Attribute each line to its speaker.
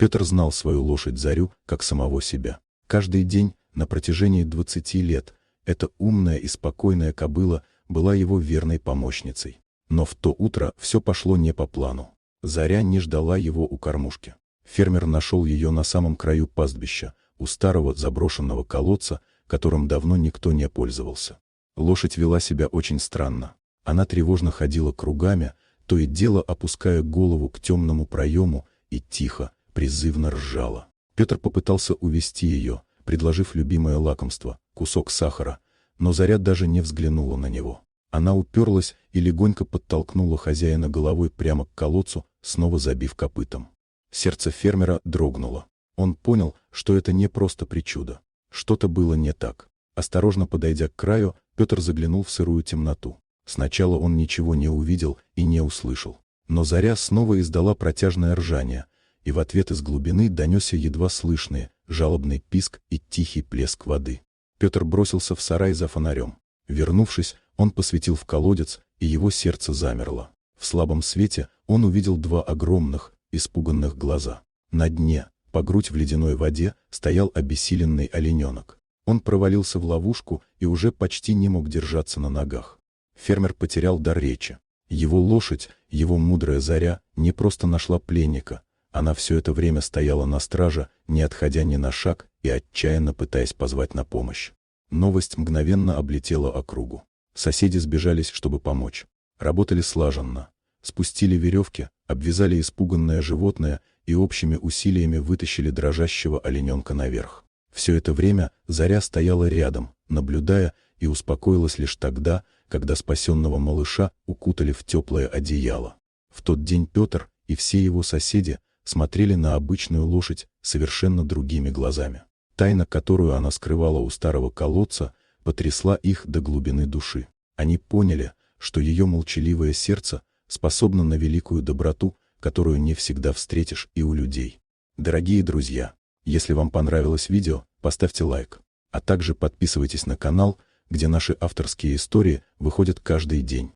Speaker 1: Петр знал свою лошадь Зарю как самого себя. Каждый день на протяжении 20 лет эта умная и спокойная кобыла была его верной помощницей. Но в то утро все пошло не по плану. Заря не ждала его у кормушки. Фермер нашел ее на самом краю пастбища, у старого заброшенного колодца, которым давно никто не пользовался. Лошадь вела себя очень странно. Она тревожно ходила кругами, то и дело опуская голову к темному проему, и тихо, призывно ржала. Петр попытался увести ее, предложив любимое лакомство — кусок сахара, но Заря даже не взглянула на него. Она уперлась и легонько подтолкнула хозяина головой прямо к колодцу, снова забив копытом. Сердце фермера дрогнуло. Он понял, что это не просто причуда. Что-то было не так. Осторожно подойдя к краю, Петр заглянул в сырую темноту. Сначала он ничего не увидел и не услышал. Но Заря снова издала протяжное ржание, и в ответ из глубины донесся едва слышный, жалобный писк и тихий плеск воды. Петр бросился в сарай за фонарем. Вернувшись, он посветил в колодец, и его сердце замерло. В слабом свете он увидел два огромных, испуганных глаза. На дне, по грудь в ледяной воде, стоял обессиленный олененок. Он провалился в ловушку и уже почти не мог держаться на ногах. Фермер потерял дар речи. Его лошадь, его мудрая Заря, не просто нашла пленника. Она все это время стояла на страже, не отходя ни на шаг и отчаянно пытаясь позвать на помощь. Новость мгновенно облетела округу. Соседи сбежались, чтобы помочь. Работали слаженно. Спустили веревки, обвязали испуганное животное и общими усилиями вытащили дрожащего олененка наверх. Все это время Заря стояла рядом, наблюдая, и успокоилась лишь тогда, когда спасенного малыша укутали в теплое одеяло. В тот день Петр и все его соседи смотрели на обычную лошадь совершенно другими глазами. Тайна, которую она скрывала у старого колодца, потрясла их до глубины души. Они поняли, что ее молчаливое сердце способно на великую доброту, которую не всегда встретишь и у людей. Дорогие друзья, если вам понравилось видео, поставьте лайк, а также подписывайтесь на канал, где наши авторские истории выходят каждый день.